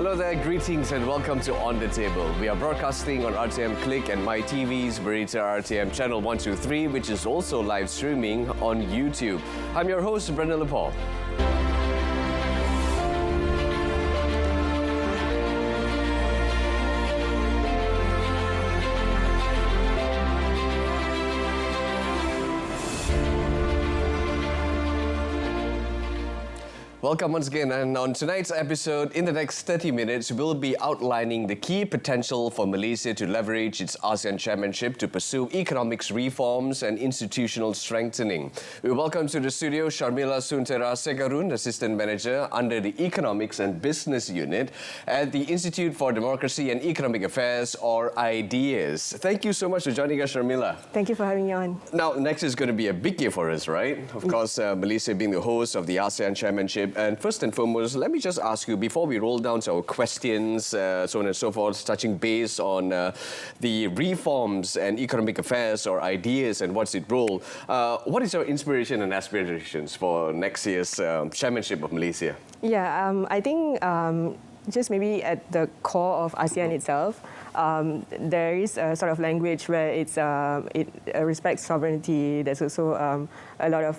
Hello there, greetings and welcome to On the Table. We are broadcasting on RTM Click and MyTV's Berita RTM channel 123, which is also live streaming on YouTube. I'm your host, Brendan Lepore. Welcome once again, and on tonight's episode, in the next 30 minutes, we'll be outlining the key potential for Malaysia to leverage its ASEAN Chairmanship to pursue economics reforms and institutional strengthening. We welcome to the studio Sharmila Suntera Segarun, Assistant Manager under the Economics and Business Unit at the Institute for Democracy and Economic Affairs, or IDEAS. Thank you so much for joining us, Sharmila. Thank you for having me on. Now, next is going to be a big year for us, right? Of course, Malaysia being the host of the ASEAN Chairmanship. And first and foremost, let me just ask you, before we roll down to our questions, so on and so forth, touching base on the reforms and economic affairs or ideas and what's its role, what is your inspiration and aspirations for next year's Chairmanship of Malaysia? Yeah, I think just maybe at the core of ASEAN itself, there is a sort of language where it respects sovereignty. There's also a lot of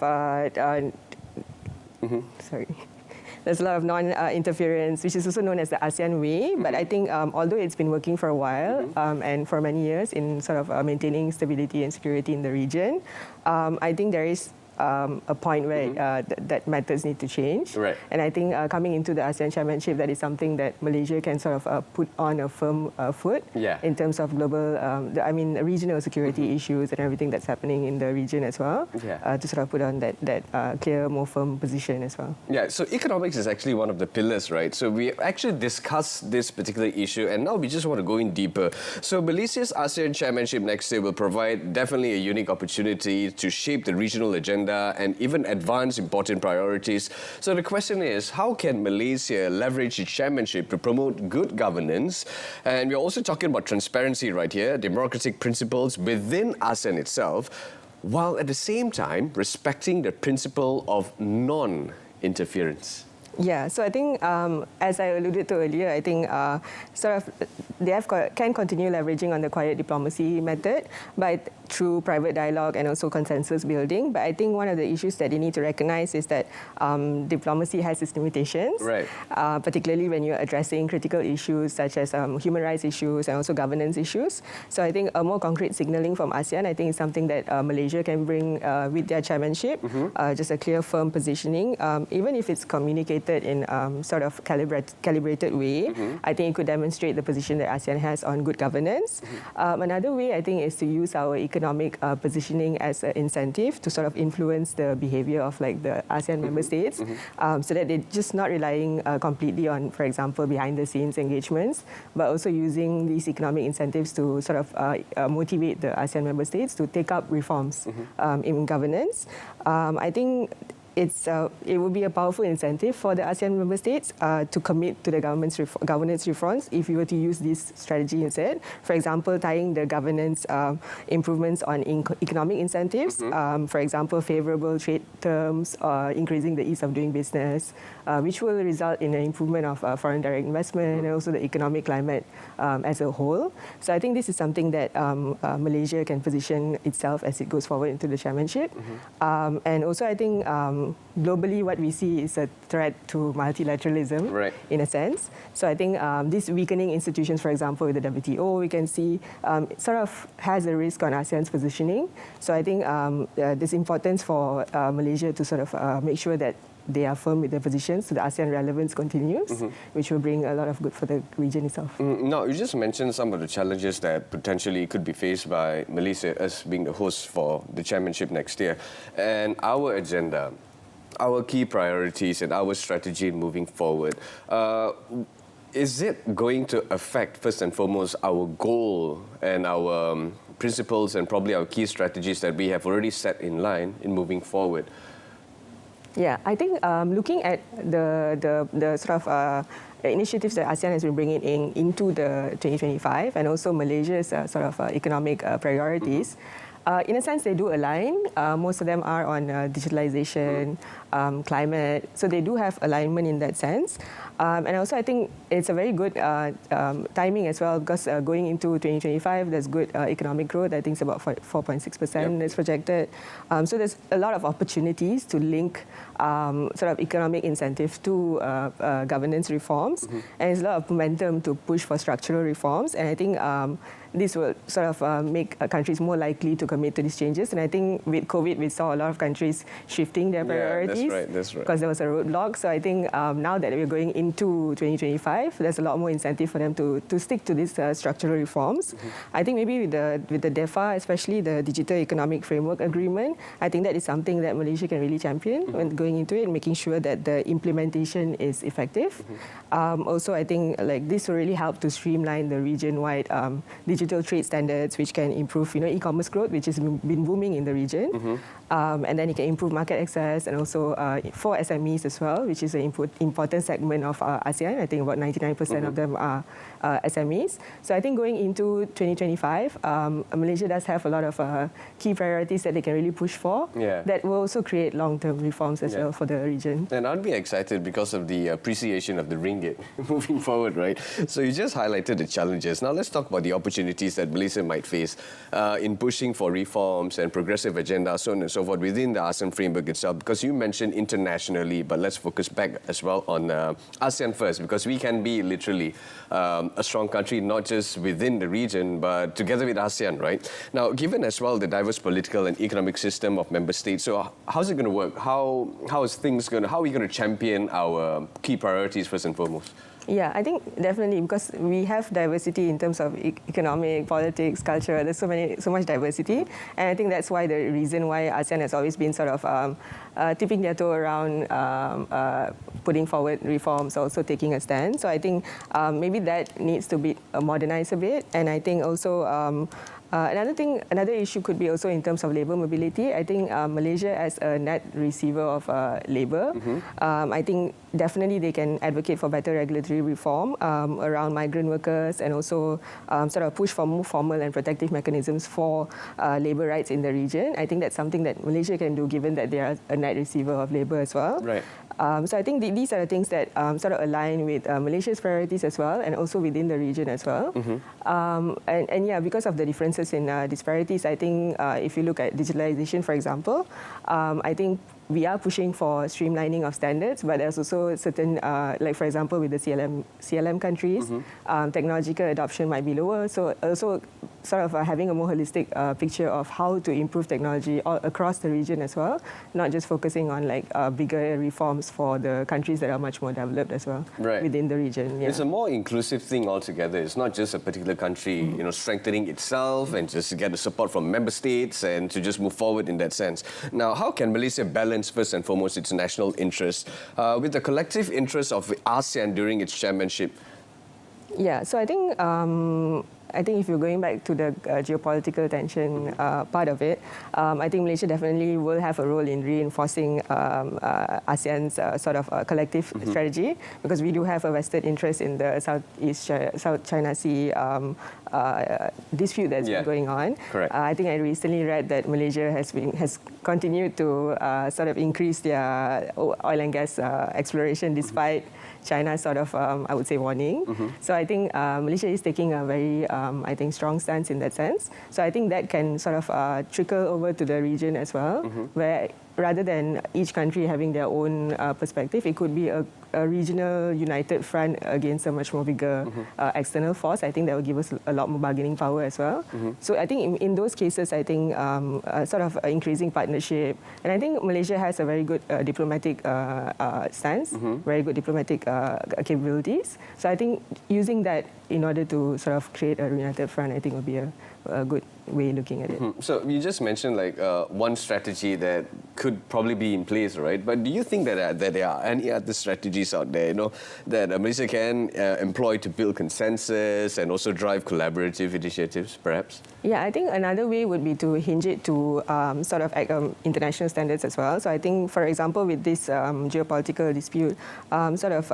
there's a lot of non-interference, which is also known as the ASEAN way. But I think although it's been working for a while and for many years in sort of maintaining stability and security in the region, I think there is a point where that methods need to change. Right. And I think coming into the ASEAN Chairmanship, that is something that Malaysia can sort of put on a firm foot in terms of global, regional security issues and everything that's happening in the region as well, to sort of put on that clear, more firm position as well. Yeah, so economics is actually one of the pillars, right? So we actually discussed this particular issue and now we just want to go in deeper. So Malaysia's ASEAN Chairmanship next year will provide definitely a unique opportunity to shape the regional agenda and even advance important priorities. So the question is, how can Malaysia leverage its chairmanship to promote good governance? And we're also talking about transparency right here, democratic principles within ASEAN itself, while at the same time respecting the principle of non-interference. Yeah, so I think, as I alluded to earlier, I think they can continue leveraging on the quiet diplomacy method, but through private dialogue and also consensus building. But I think one of the issues that they need to recognize is that diplomacy has its limitations, right. Particularly when you're addressing critical issues such as human rights issues and also governance issues. So I think a more concrete signalling from ASEAN, I think, is something that Malaysia can bring with their chairmanship, just a clear, firm positioning, even if it's communicated in sort of calibrated way. I think it could demonstrate the position that ASEAN has on good governance. Another way, I think, is to use our economic positioning as an incentive to sort of influence the behavior of like the ASEAN member states, so that they're just not relying completely on, for example, behind-the-scenes engagements, but also using these economic incentives to sort of motivate the ASEAN member states to take up reforms in governance. I think it would be a powerful incentive for the ASEAN member states to commit to the governance reforms if you were to use this strategy instead. For example, tying the governance improvements on economic incentives, for example, favorable trade terms, increasing the ease of doing business, which will result in an improvement of foreign direct investment and also the economic climate as a whole. So I think this is something that Malaysia can position itself as it goes forward into the chairmanship. And also I think globally what we see is a threat to multilateralism, in a sense. So I think these weakening institutions, for example, with the WTO, we can see it sort of has a risk on ASEAN's positioning. So I think there's importance for Malaysia to sort of make sure that they are firm with their positions, so the ASEAN relevance continues, which will bring a lot of good for the region itself. Now, you just mentioned some of the challenges that potentially could be faced by Malaysia as being the host for the chairmanship next year. And our agenda, our key priorities and our strategy moving forward, is it going to affect, first and foremost, our goal and our principles and probably our key strategies that we have already set in line in moving forward? Yeah, I think looking at the sort of initiatives that ASEAN has been bringing into the 2025 and also Malaysia's sort of economic priorities, In a sense, they do align. Most of them are on digitalization, climate. So they do have alignment in that sense. And also, I think it's a very good timing as well, because going into 2025, there's good economic growth. I think it's about 4.6% is projected. So there's a lot of opportunities to link sort of economic incentives to governance reforms. And there's a lot of momentum to push for structural reforms. And I think this will sort of make countries more likely to commit to these changes. And I think with COVID, we saw a lot of countries shifting their priorities. Yeah, that's right. Because there was a roadblock. So I think now that we're going into 2025, there's a lot more incentive for them to stick to these structural reforms. I think maybe with the DEFA, especially the Digital Economic Framework Agreement, I think that is something that Malaysia can really champion when going into it, making sure that the implementation is effective. Also, I think like this will really help to streamline the region-wide digital trade standards, which can improve, e-commerce growth, which has been booming in the region. And then it can improve market access and also for SMEs as well, which is an important segment of ASEAN. I think about 99% of them are SMEs. So I think going into 2025, Malaysia does have a lot of key priorities that they can really push for that will also create long-term reforms as well for the region. And I'd be excited because of the appreciation of the ringgit moving forward, right? So you just highlighted the challenges. Now let's talk about the opportunities that Malaysia might face in pushing for reforms and progressive agenda, so on and so forth, within the ASEAN framework itself. Because you mentioned internationally, but let's focus back as well on ASEAN first, because we can be literally a strong country, not just within the region, but together with ASEAN, right? Now, given as well the diverse political and economic system of member states, so how's it going to work? How are we going to champion our key priorities first and foremost? Yeah, I think definitely, because we have diversity in terms of economic, politics, culture. There's so much diversity, and I think that's why the reason why ASEAN has always been sort of tipping their toe around putting forward reforms, also taking a stand. So I think maybe that needs to be modernized a bit, and I think also. Another issue could be also in terms of labour mobility. I think Malaysia as a net receiver of labour, I think definitely they can advocate for better regulatory reform around migrant workers and also sort of push for more formal and protective mechanisms for labour rights in the region. I think that's something that Malaysia can do, given that they are a net receiver of labour as well. Right. So I think these are the things that sort of align with Malaysia's priorities as well, and also within the region as well. And yeah, because of the differences in disparities, I think if you look at digitalization, for example, I think we are pushing for streamlining of standards, but there's also certain, like for example, with the CLM countries, technological adoption might be lower. So also sort of having a more holistic picture of how to improve technology all across the region as well, not just focusing on like bigger reforms for the countries that are much more developed as well within the region. Yeah. It's a more inclusive thing altogether. It's not just a particular country, strengthening itself and just get the support from member states and to just move forward in that sense. Now, how can Malaysia balance first and foremost its national interests with the collective interests of ASEAN during its chairmanship? Yeah, so I think if you're going back to the geopolitical tension part of it, I think Malaysia definitely will have a role in reinforcing ASEAN's sort of collective strategy, because we do have a vested interest in the South China Sea dispute that's been going on. Correct. I think I recently read that Malaysia has continued to sort of increase their oil and gas exploration despite China's sort of, I would say, warning. So I think Malaysia is taking a very, I think, strong stance in that sense. So I think that can sort of trickle over to the region as well, where rather than each country having their own perspective, it could be a regional united front against a much more bigger external force. I think that will give us a lot more bargaining power as well. So I think in those cases, I think sort of increasing partnership. And I think Malaysia has a very good diplomatic stance, very good diplomatic capabilities. So I think using that in order to sort of create a united front, I think will be a good way looking at it. So you just mentioned like one strategy that could probably be in place, right? But do you think that there are any other strategies out there, that Malaysia can employ to build consensus and also drive collaborative initiatives, perhaps? Yeah, I think another way would be to hinge it to sort of international standards as well. So I think, for example, with this geopolitical dispute, sort of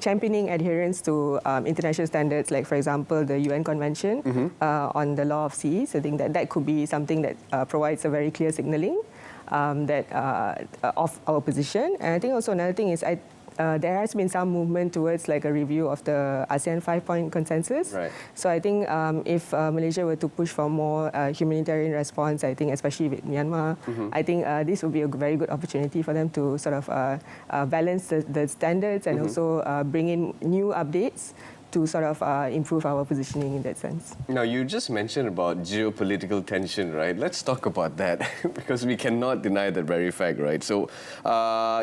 championing adherence to international standards, like, for example, the UN Convention on the law of seas. I think that could be something that provides a very clear signalling of our position. And I think also another thing is there has been some movement towards like a review of the ASEAN 5-point consensus. Right. So I think if Malaysia were to push for more humanitarian response, I think especially with Myanmar, I think this would be a very good opportunity for them to sort of balance the standards and also bring in new updates to sort of improve our positioning in that sense. Now, you just mentioned about geopolitical tension, right? Let's talk about that because we cannot deny that very fact, right? So,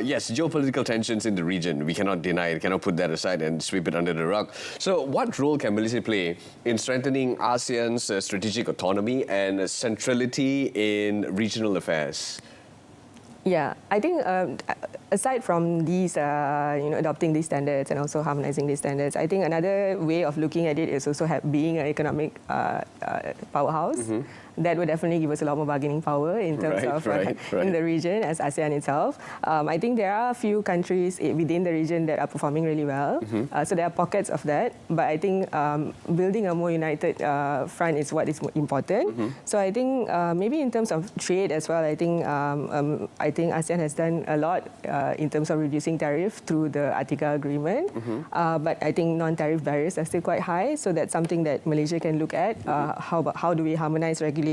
yes, geopolitical tensions in the region, we cannot deny it, cannot put that aside and sweep it under the rug. So, what role can Malaysia play in strengthening ASEAN's strategic autonomy and centrality in regional affairs? Yeah, I think aside from these, adopting these standards and also harmonizing these standards, I think another way of looking at it is also being an economic powerhouse. That would definitely give us a lot more bargaining power in terms of in the region as ASEAN itself. I think there are a few countries within the region that are performing really well. So there are pockets of that. But I think building a more united front is what is important. So I think maybe in terms of trade as well, I think ASEAN has done a lot in terms of reducing tariff through the Artica agreement. But I think non-tariff barriers are still quite high. So that's something that Malaysia can look at. How do we harmonize regulations,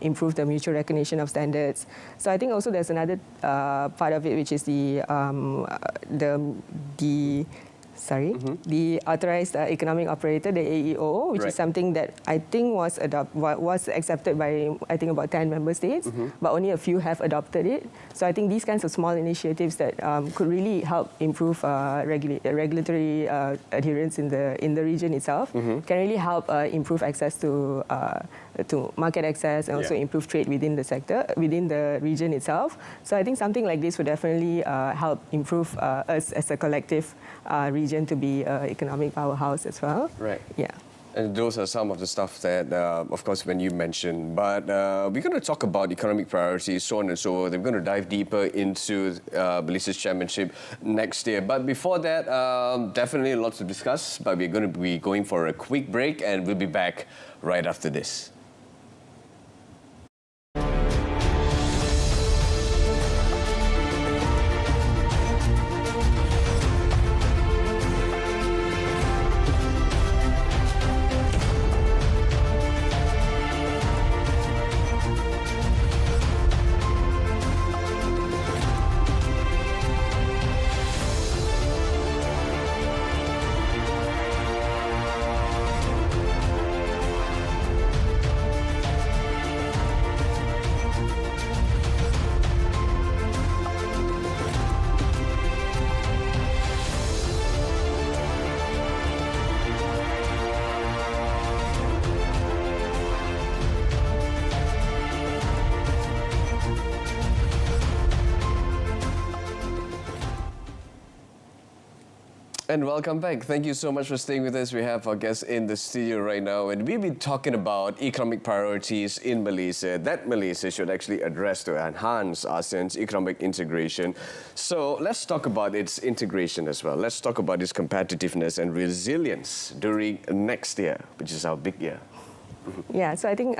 improve the mutual recognition of standards. So I think also there's another part of it, which is the authorized economic operator, the AEO, which is something that I think was accepted by about 10 member states, but only a few have adopted it. So I think these kinds of small initiatives that could really help improve regulatory adherence in the region itself can really help improve access to market access and also improve trade within the sector, within the region itself. So I think something like this would definitely help improve us as a collective region to be an economic powerhouse as well. Right. Yeah. And those are some of the stuff that, of course, when you mentioned. But we're going to talk about economic priorities, so on and so forth. We're going to dive deeper into Malaysia's chairmanship next year. But before that, definitely lots to discuss. But we're going to be going for a quick break, and we'll be back right after this. And welcome back. Thank you so much for staying with us. We have our guest in the studio right now, and we've been talking about economic priorities in Malaysia that Malaysia should actually address to enhance ASEAN's economic integration. So let's talk about its integration as well. Let's talk about its competitiveness and resilience during next year, which is our big year. Yeah, so I think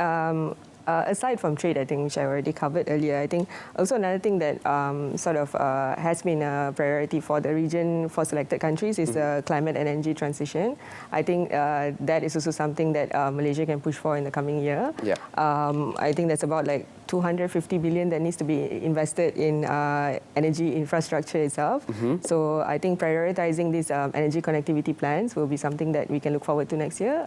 aside from trade, I think, which I already covered earlier, I think also another thing that has been a priority for the region for selected countries is the climate and energy transition. I think that is also something that Malaysia can push for in the coming year. Yeah. I think that's about like 250 billion that needs to be invested in energy infrastructure itself. So I think prioritizing these energy connectivity plans will be something that we can look forward to next year,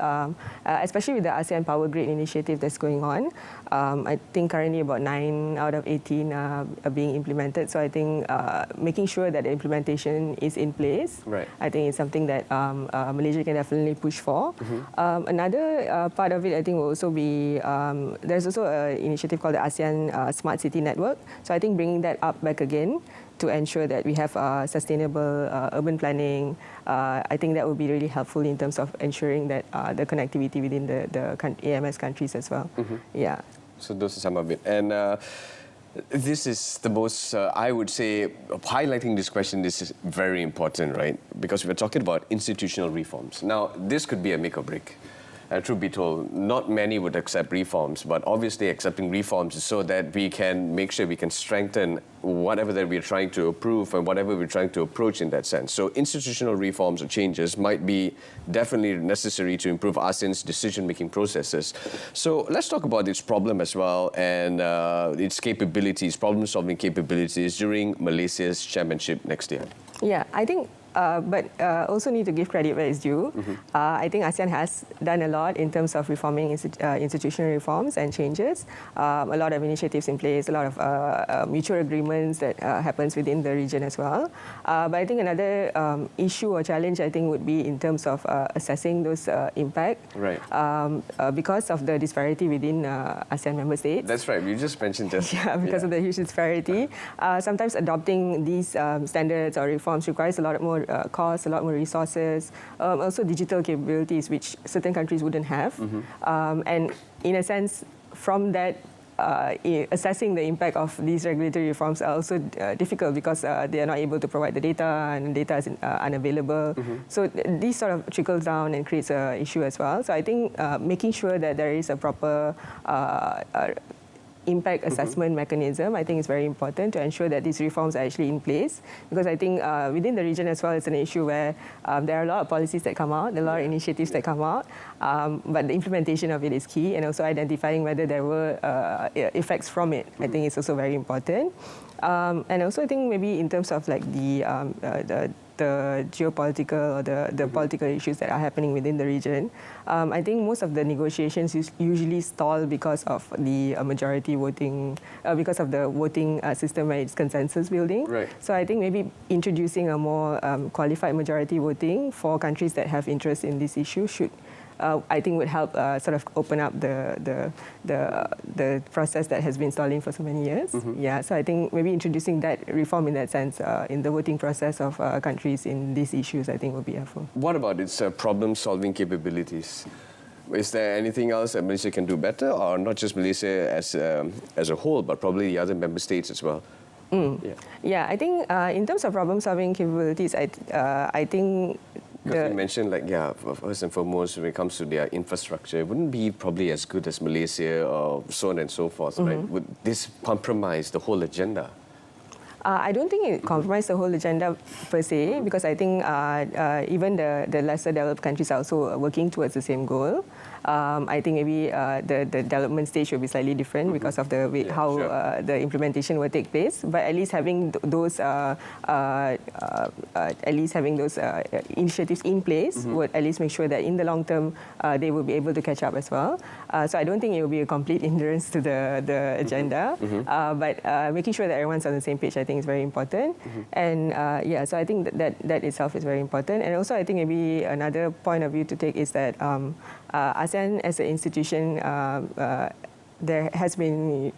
especially with the ASEAN Power Grid initiative that's going on. I think currently about 9 out of 18 are being implemented. So I think making sure that the implementation is in place, I think is something that Malaysia can definitely push for. Another part of it, I think, will also be, there's also an initiative called the ASEAN Smart City Network. So I think bringing that up back again to ensure that we have sustainable urban planning, I think that would be really helpful in terms of ensuring that the connectivity within the AMS countries as well. Yeah. So those are some of it. And this is the most, I would say, highlighting this question, this is very important, right? Because we're talking about institutional reforms. Now, this could be a make or break. truth be told, not many would accept reforms, but obviously accepting reforms is so that we can make sure we can strengthen whatever that we're trying to approve and whatever we're trying to approach in that sense. So institutional reforms or changes might be definitely necessary to improve ASEAN's decision-making processes. So let's talk about its problem as well and its capabilities, problem-solving capabilities during Malaysia's chairmanship next year. Yeah, I think but also need to give credit where it's due. I think ASEAN has done a lot in terms of reforming institutional reforms and changes. A lot of initiatives in place, a lot of mutual agreements that happens within the region as well. But I think another issue or challenge, I think, would be in terms of assessing those impact. Right. Because of the disparity within ASEAN member states. That's right. You just mentioned this. Yeah, because of the huge disparity. Sometimes adopting these standards or reforms requires a lot more cost, a lot more resources, also digital capabilities, which certain countries wouldn't have. And in a sense, from that, assessing the impact of these regulatory reforms are also difficult because they are not able to provide the data and data is unavailable. So these sort of trickles down and creates an issue as well. So I think making sure that there is a proper impact assessment mechanism, I think is very important to ensure that these reforms are actually in place. Because I think within the region as well, it's an issue where there are a lot of policies that come out, a lot of initiatives that come out, but the implementation of it is key, and also identifying whether there were effects from it, I think is also very important. And also I think maybe in terms of like the geopolitical or the political issues that are happening within the region, I think most of the negotiations usually stall because of the majority voting, because of the voting system where it's consensus building. Right. So I think maybe introducing a more qualified majority voting for countries that have interest in this issue should, I think, would help sort of open up the process that has been stalling for so many years. Yeah, so I think maybe introducing that reform in that sense in the voting process of countries in these issues, I think, would be helpful. What about its problem-solving capabilities? Is there anything else that Malaysia can do better, or not just Malaysia as a whole, but probably the other member states as well? Yeah, I think in terms of problem-solving capabilities, I think. Because you mentioned, like, yeah, first and foremost, when it comes to their infrastructure, it wouldn't be probably as good as Malaysia or so on and so forth, right? Would this compromise the whole agenda? I don't think it compromised the whole agenda per se, because I think even the lesser developed countries are also working towards the same goal. I think maybe the development stage will be slightly different because of the way the implementation will take place. But at least having those initiatives in place would at least make sure that in the long term they will be able to catch up as well. So I don't think it will be a complete hindrance to the agenda. But making sure that everyone's on the same page, I think, is very important. And yeah, so I think that itself is very important. And also, I think maybe another point of view to take is that ASEAN as an institution, there has been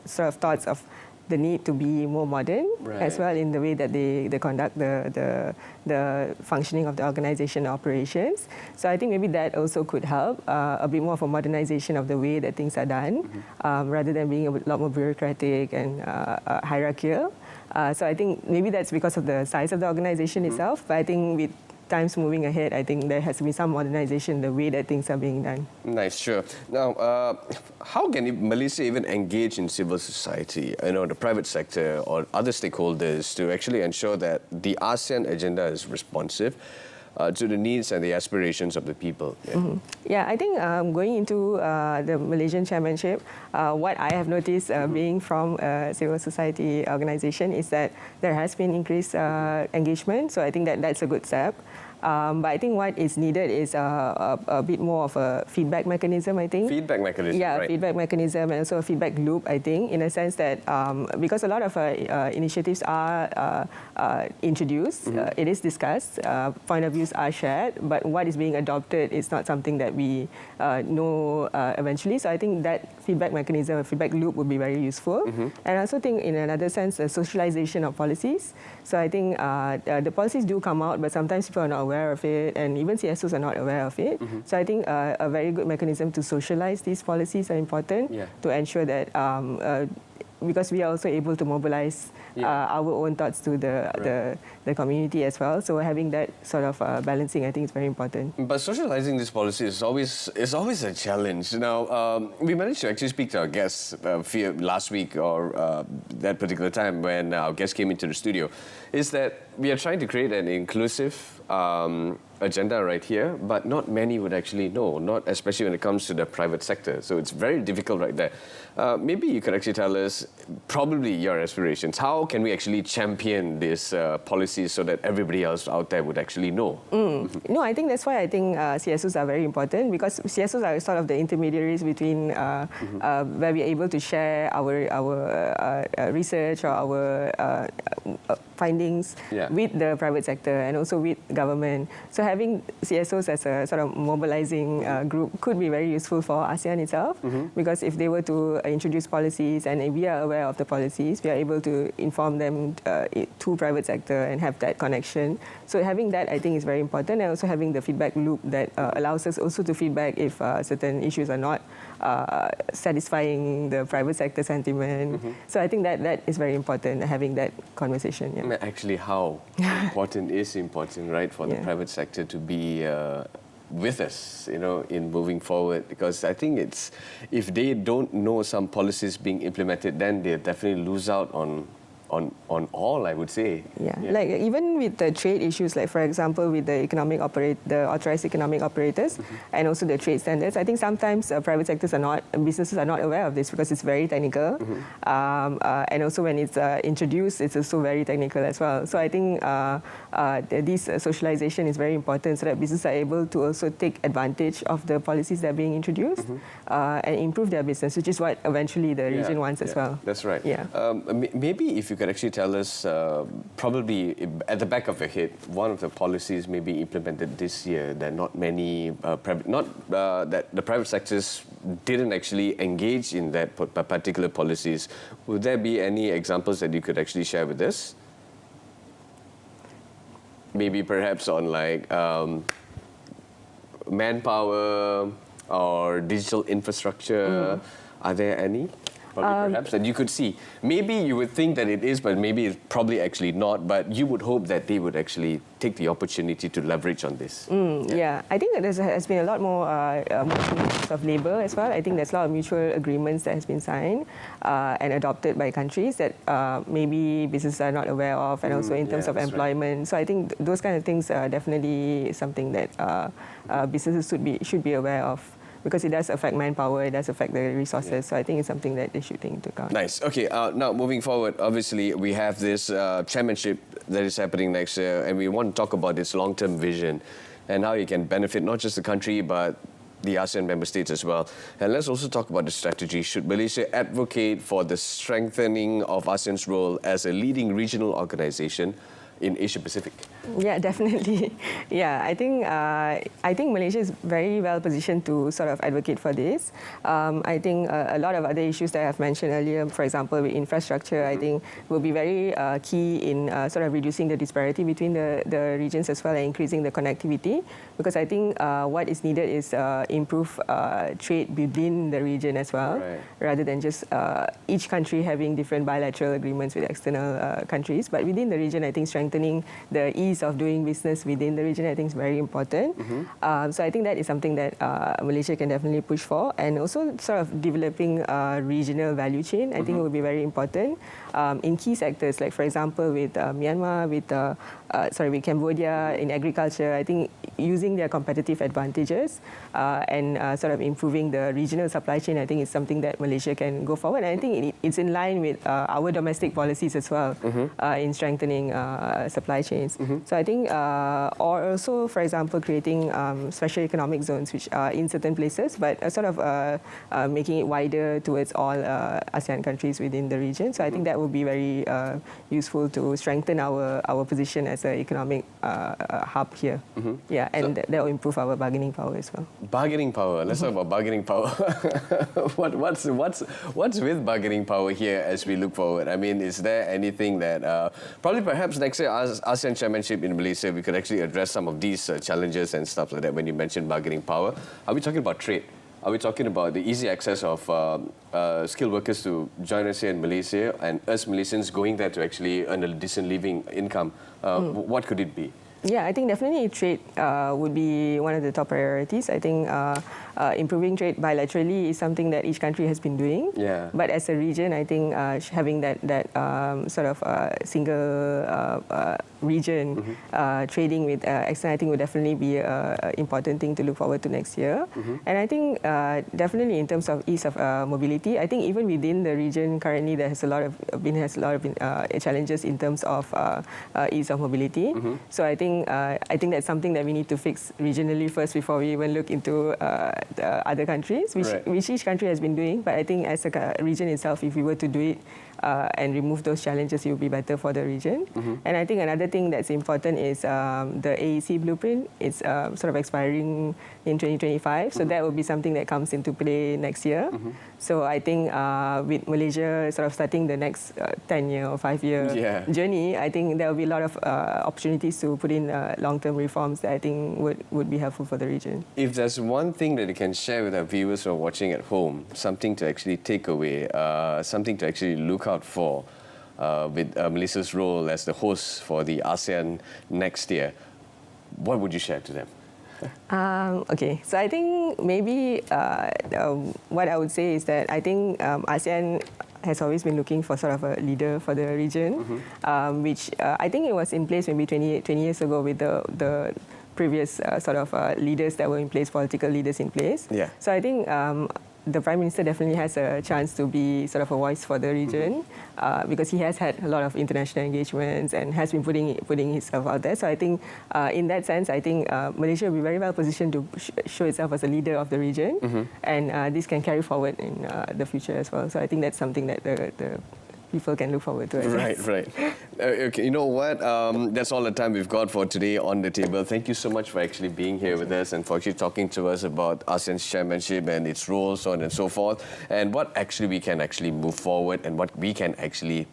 sort of thoughts of the need to be more modern as well in the way that they conduct the functioning of the organization operations. So I think maybe that also could help a bit more of a modernization of the way that things are done, rather than being a lot more bureaucratic and hierarchical. So I think maybe that's because of the size of the organization itself, but I think with times moving ahead, I think there has to be some modernization in the way that things are being done. Nice, sure. Now, how can Malaysia even engage in civil society, the private sector or other stakeholders to actually ensure that the ASEAN agenda is responsive to the needs and the aspirations of the people? Yeah, I think going into the Malaysian Chairmanship, what I have noticed being from a civil society organization is that there has been increased engagement. So I think that's a good step. But I think what is needed is a bit more of a feedback mechanism, I think. Feedback mechanism, yeah, right. Feedback mechanism, and also a feedback loop, I think, in a sense that because a lot of initiatives are introduced, it is discussed, point of views are shared, but what is being adopted is not something that we know eventually. So I think that feedback mechanism, a feedback loop would be very useful. And I also think, in another sense, the socialization of policies. So I think the policies do come out, but sometimes people are not aware of it, and even CSOs are not aware of it. So I think a very good mechanism to socialize these policies are important to ensure that because we are also able to mobilize our own thoughts to the community as well. So having that sort of balancing, I think, is very important. But socializing this policy is always a challenge. Now, we managed to actually speak to our guests last week or that particular time when our guest came into the studio, is that we are trying to create an inclusive agenda right here, but not many would actually know, not especially when it comes to the private sector. So it's very difficult right there. Maybe you could actually tell us, probably your aspirations, how can we actually champion these policies so that everybody else out there would actually know? No, I think that's why I think CSOs are very important, because CSOs are sort of the intermediaries between where we are able to share our research or our findings with the private sector and also with government. So having CSOs as a sort of mobilizing group could be very useful for ASEAN itself, because if they were to introduce policies and if we are aware of the policies, we are able to inform them to private sector and have that connection. So having that, I think, is very important, and also having the feedback loop that allows us also to feedback if certain issues are not satisfying the private sector sentiment. So I think that is very important, having that conversation. Yeah. Actually, how important is important, right, for the private sector to be with us, in moving forward? Because I think if they don't know some policies being implemented, then they definitely lose out on all, I would say. Yeah, like even with the trade issues, like for example with the authorized economic operators and also the trade standards, I think sometimes businesses are not aware of this because it's very technical, and also when it's introduced, it's also very technical as well. So I think this socialization is very important so that businesses are able to also take advantage of the policies that are being introduced and improve their business, which is what eventually the region wants as well. That's right. Yeah. Maybe if you could actually tell us, probably at the back of your head, one of the policies maybe implemented this year that not many, that the private sectors didn't actually engage in that particular policies. Would there be any examples that you could actually share with us? Maybe perhaps on like manpower or digital infrastructure. Are there any? Perhaps that you could see. Maybe you would think that it is, but maybe it's probably actually not. But you would hope that they would actually take the opportunity to leverage on this. Yeah, I think that there has been a lot more use of labour as well. I think there's a lot of mutual agreements that has been signed and adopted by countries that maybe businesses are not aware of, and also in terms of employment. Right. So I think those kind of things are definitely something that businesses should be aware of, because it does affect manpower, it does affect the resources. So I think it's something that they should take into account. Nice. Okay, now moving forward, obviously we have this chairmanship that is happening next year, and we want to talk about this long-term vision and how it can benefit not just the country, but the ASEAN member states as well. And let's also talk about the strategy. Should Malaysia advocate for the strengthening of ASEAN's role as a leading regional organisation in Asia Pacific? Yeah, definitely. Yeah, I think Malaysia is very well positioned to sort of advocate for this. I think a lot of other issues that I've mentioned earlier, for example, with infrastructure, I think will be very key in sort of reducing the disparity between the regions as well, and increasing the connectivity. Because I think what is needed is improve trade within the region as well, rather than just each country having different bilateral agreements with external countries. But within the region, I think strengthening the ease of doing business within the region, I think, is very important. So I think that is something that Malaysia can definitely push for, and also sort of developing a regional value chain. I think it would be very important in key sectors, like for example with Myanmar, with Cambodia in agriculture. I think using their competitive advantages and sort of improving the regional supply chain, I think is something that Malaysia can go forward. And I think it's in line with our domestic policies as well in strengthening supply chains. So I think, or also, for example, creating special economic zones which are in certain places, but sort of making it wider towards all ASEAN countries within the region. So I think that would be very useful to strengthen our position as an economic hub here. Yeah, and that will improve our bargaining power as well. Bargaining power. Let's talk about bargaining power. What's with bargaining power here as we look forward? I mean, is there anything that probably perhaps next year ASEAN Chairmanship in Malaysia, we could actually address some of these challenges and stuff like that when you mentioned bargaining power? Are we talking about trade? Are we talking about the easy access of skilled workers to join us here in Malaysia, and us Malaysians going there to actually earn a decent living income? What could it be? Yeah, I think definitely trade would be one of the top priorities. I think improving trade bilaterally is something that each country has been doing. Yeah. But as a region, I think having that sort of single region trading with ASEAN, I think would definitely be an important thing to look forward to next year. And I think definitely in terms of ease of mobility, I think even within the region currently there has a lot of challenges in terms of ease of mobility. So I think that's something that we need to fix regionally first before we even look into the other countries, which each country has been doing. But I think as a region itself, if we were to do it and remove those challenges, it would be better for the region. And I think another thing that's important is the AEC blueprint. It's sort of expiring in 2025, so that will be something that comes into play next year. So I think with Malaysia sort of starting the next 10-year or 5-year journey, I think there will be a lot of opportunities to put in long-term reforms that I think would be helpful for the region. If there's one thing that you can share with our viewers who are watching at home, something to actually take away, something to actually look out for with Malaysia's role as the host for the ASEAN next year, what would you share to them? Okay, so I think maybe what I would say is that I think ASEAN has always been looking for sort of a leader for the region, which I think it was in place maybe 20 years ago with the previous sort of leaders that were in place, political leaders in place. Yeah. So I think the Prime Minister definitely has a chance to be sort of a voice for the region because he has had a lot of international engagements and has been putting himself out there. So I think in that sense, I think Malaysia will be very well positioned to show itself as a leader of the region, and this can carry forward in the future as well. So I think that's something that the people can look forward to. Right. Okay, you know what? That's all the time we've got for today on the table. Thank you so much for actually being here with us and for actually talking to us about ASEAN's chairmanship and its role, so on and so forth, and what actually we can actually move forward and what we can actually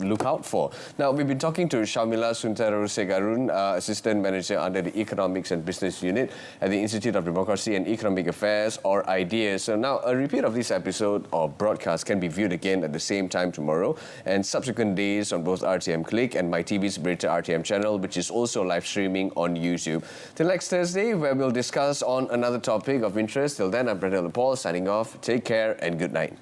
look out for. Now, we've been talking to Shamila Suntarusegarun, Assistant Manager under the Economics and Business Unit at the Institute of Democracy and Economic Affairs, or IDEAS. So now, a repeat of this episode or broadcast can be viewed again at the same time tomorrow and subsequent days on both RTM Click and MyTV's Berita RTM channel, which is also live streaming on YouTube. Till next Thursday, where we'll discuss on another topic of interest. Till then, I'm Brenda Paul signing off. Take care and good night.